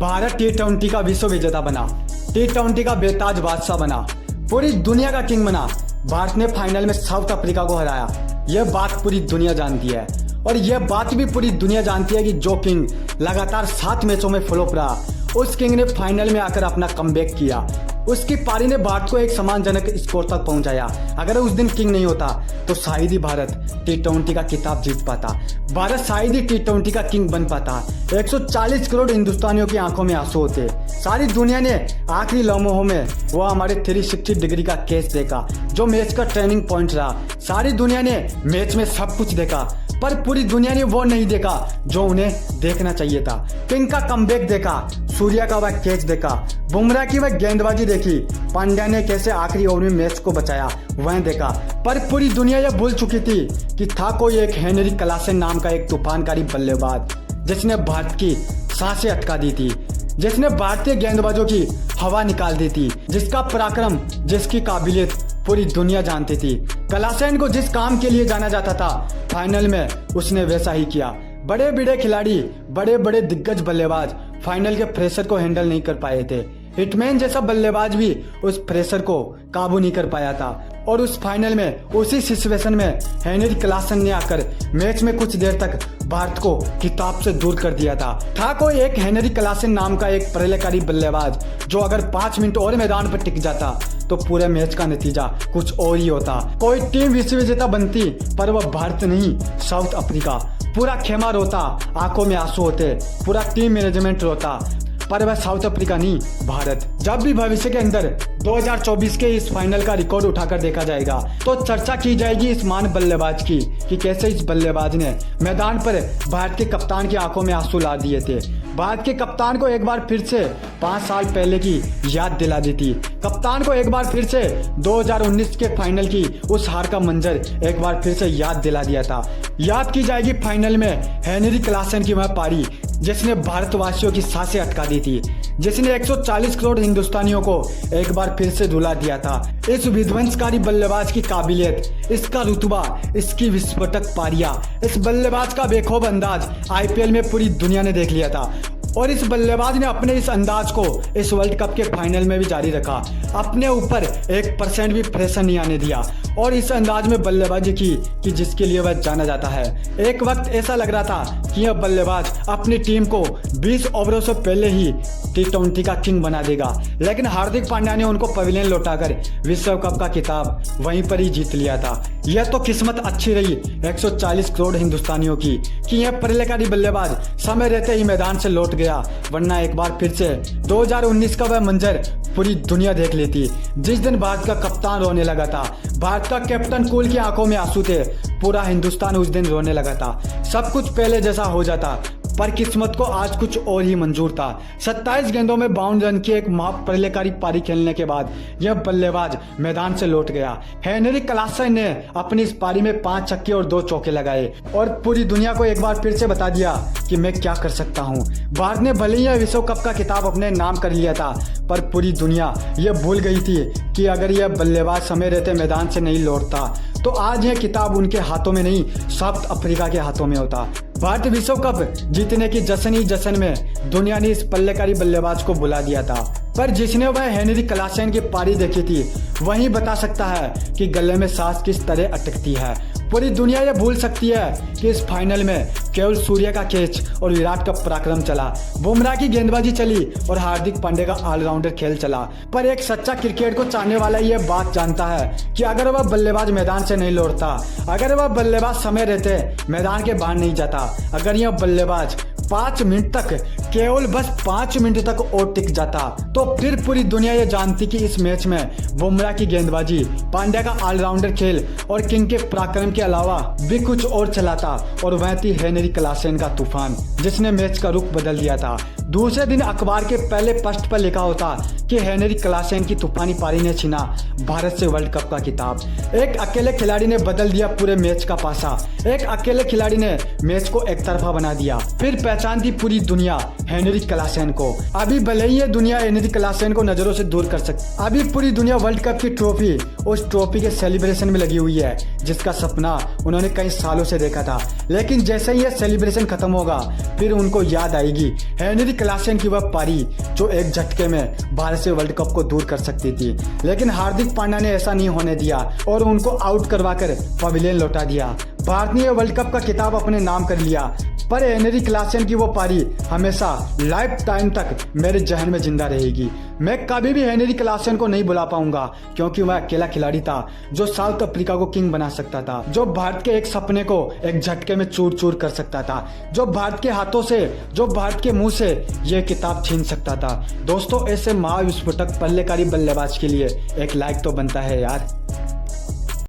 Bharat T20 का विश्व विजेता बना, T20 का बेताज बादशाह बना, पूरी दुनिया का किंग बना। भारत ने फाइनल में साउथ अफ्रीका को हराया। यह बात पूरी दुनिया जानती है और यह बात भी पूरी दुनिया जानती है कि जो किंग लगातार 7 मैचों में फ्लॉप रहा, उस किंग ने फाइनल में आकर अपना कमबैक किया। उसकी पारी ने भारत को एक सम्मानजनक स्कोर तक पहुंचाया। अगर उस दिन किंग नहीं होता तो शायद ही भारत T20 का खिताब जीत पाता। भारत शायद ही T20 का किंग बन पाता। 140 करोड़ हिंदुस्तानियों की आंखों में आंसू होते। सारी दुनिया ने आखिरी लम्हों में वो हमारे 360 डिग्री का कैच देखा, जो मैच का टर्निंग पॉइंट रहा। सारी दुनिया ने मैच में सब कुछ देखा, पर पूरी दुनिया ने वो नहीं देखा जो उन्हें देखना चाहिए था। किंग का कमबैक देखा, सूर्या का वह कैच देखा, बुमराह की वह गेंदबाजी देखी, पांड्या ने कैसे आखिरी ओवर में मैच को बचाया वह देखा। पर पूरी दुनिया यह भूल चुकी थी कि था कोई एक हेनरी क्लासेन नाम का एक तूफानकारी बल्लेबाज, जिसने भारत की सांसें अटका दी थी, जिसने भारतीय गेंदबाजों की हवा निकाल दी थी, जिसका पराक्रम, जिसकी काबिलियत पूरी दुनिया जानती थी। क्लासेन को जिस काम के लिए जाना जाता था, फाइनल में उसने वैसा ही किया। बड़े बड़े खिलाड़ी, बड़े बड़े दिग्गज बल्लेबाज फाइनल के प्रेशर को हैंडल नहीं कर पाए थे। हिटमैन जैसा बल्लेबाज भी उस प्रेशर को काबू नहीं कर पाया था। और उस फाइनल में, उसी सिचुएशन में हेनरी क्लासेन ने आकर मैच में कुछ देर तक भारत को खिताब से दूर कर दिया था कोई एक हेनरी क्लासेन नाम का एक प्रलयकारी बल्लेबाज, जो अगर 5 मिनट और मैदान पर टिक जाता तो पूरे मैच का नतीजा कुछ और ही होता। कोई टीम विश्व विजेता बनती, पर वह भारत नहीं, साउथ अफ्रीका। पूरा खेमा रोता, आंखों में आंसू होते, पूरा टीम मैनेजमेंट रोता, पर वह साउथ अफ्रीका नहीं, भारत। जब भी भविष्य के अंदर 2024 के इस फाइनल का रिकॉर्ड उठाकर देखा जाएगा, तो चर्चा की जाएगी इस महान बल्लेबाज की कि कैसे इस बल्लेबाज ने मैदान पर भारत के कप्तान की आंखों में आंसू ला दिए थे। भारत के कप्तान को एक बार फिर से 5 साल पहले की याद दिला दी थी। कप्तान को एक बार फिर से 2019 के फाइनल की उस हार का मंजर एक बार फिर से याद दिला दिया था। याद की जाएगी फाइनल में हेनरी क्लासेन की वह पारी, जिसने भारतवासियों की सांसें अटका दी थी, जिसने 140 करोड़ हिंदुस्तानियों को एक बार फिर से रुला दिया था। इस विध्वंसकारी बल्लेबाज की काबिलियत, इसका रुतबा, इसकी विस्फोटक पारियां, इस बल्लेबाज का बेखौफ अंदाज IPL में पूरी दुनिया ने देख लिया था। और इस बल्लेबाज ने अपने इस अंदाज को इस वर्ल्ड कप के फाइनल में भी जारी रखा। अपने ऊपर 1% भी प्रेशर नहीं आने दिया और इस अंदाज में बल्लेबाजी की कि जिसके लिए वह जाना जाता है। एक वक्त ऐसा लग रहा था कि यह बल्लेबाज अपनी टीम को 20 ओवरों से पहले ही T20 का किंग बना देगा, लेकिन हार्दिक पांड्या ने उनको पवेलियन लौटाकर विश्व कप का खिताब वहीं पर ही जीत लिया था। यह तो किस्मत अच्छी रही 140 करोड़ हिंदुस्तानियों की कि यह प्रलयकारी बल्लेबाज समय रहते ही मैदान से लौट गया, वरना एक बार फिर से 2019 का वह मंजर पूरी दुनिया देख लेती। जिस दिन भारत का कप्तान रोने लगा था, भारत का कैप्टन कूल की आंखों में आंसू थे, पूरा हिंदुस्तान उस दिन रोने लगा था। सब कुछ पहले जैसा हो जाता, पर किस्मत को आज कुछ और ही मंजूर था। 27 गेंदों में 52 रन की एक प्रलयकारी पारी खेलने के बाद यह बल्लेबाज मैदान से लौट गया। हेनरी क्लासेन ने अपनी इस पारी में 5 छक्के और 2 चौके लगाए और पूरी दुनिया को एक बार फिर से बता दिया कि मैं क्या कर सकता हूँ। भारत ने भले ही यह विश्व कप का खिताब अपने नाम कर लिया था, पर पूरी दुनिया यह भूल गई थी कि अगर यह बल्लेबाज समय रहते मैदान से नहीं लौटता तो आज यह खिताब उनके हाथों में नहीं, साउथ अफ्रीका के हाथों में होता। भारत विश्व कप जीतने की जश्न ही जश्न में दुनिया ने इस पल्लेकारी बल्लेबाज को बुला दिया था, पर जिसने वह हेनरी क्लासेन की पारी देखी थी वही बता सकता है कि गले में सांस किस तरह अटकती है। पूरी दुनिया यह भूल सकती है कि इस फाइनल में केवल सूर्य का कैच और विराट का पराक्रम चला, बुमराह की गेंदबाजी चली और हार्दिक पांड्या का ऑलराउंडर खेल चला। पर एक सच्चा क्रिकेट को चाहने वाला यह बात जानता है कि अगर वह बल्लेबाज मैदान से नहीं लौटता, अगर वह बल्लेबाज समय रहते मैदान के बाहर नहीं जाता, अगर यह बल्लेबाज 5 मिनट तक, केवल बस 5 मिनट तक और टिक जाता, तो फिर पूरी दुनिया ये जानती कि इस मैच में बुमराह की गेंदबाजी, पांड्या का ऑलराउंडर खेल और किंग के पराक्रम के अलावा भी कुछ और चला था, और वह थी हेनरी क्लासेन का तूफान, जिसने मैच का रुख बदल दिया था। दूसरे दिन अखबार के पहले पृष्ठ पर लिखा होता कि हेनरी क्लासेन की तूफानी पारी ने छीना भारत से वर्ल्ड कप का खिताब। एक अकेले खिलाड़ी ने बदल दिया पूरे मैच का पासा, एक अकेले खिलाड़ी ने मैच को एक तरफा बना दिया। फिर पहचान दी पूरी दुनिया हेनरी क्लासेन को। अभी भले ही ये दुनिया हेनरी क्लासेन को नजरों से दूर कर सकती, अभी पूरी दुनिया वर्ल्ड कप की ट्रॉफी, उस ट्रॉफी के सेलिब्रेशन में लगी हुई है जिसका सपना उन्होंने कई सालों से देखा था। लेकिन जैसे ही ये सेलिब्रेशन खत्म होगा, फिर उनको याद आएगी हेनरी क्लासेन की वह पारी जो एक झटके में भारत से वर्ल्ड कप को दूर कर सकती थी, लेकिन हार्दिक पांड्या ने ऐसा नहीं होने दिया और उनको आउट करवाकर पवेलियन लौटा दिया। भारत ने वर्ल्ड कप का खिताब अपने नाम कर लिया, पर हेनरी क्लासेन की वो पारी हमेशा लाइफ टाइम तक मेरे जहन में जिंदा रहेगी। मैं कभी भी हेनरी क्लासेन को नहीं भुला पाऊंगा, क्योंकि वह अकेला खिलाड़ी था जो साउथ अफ्रीका को किंग बना सकता था, जो भारत के एक सपने को एक झटके में चूर चूर कर सकता था, जो भारत के हाथों से, जो भारत के मुंह से यह किताब छीन सकता था। दोस्तों, ऐसे महाविस्फोटक पल्लेकारी बल्लेबाज के लिए एक लाइक तो बनता है यार।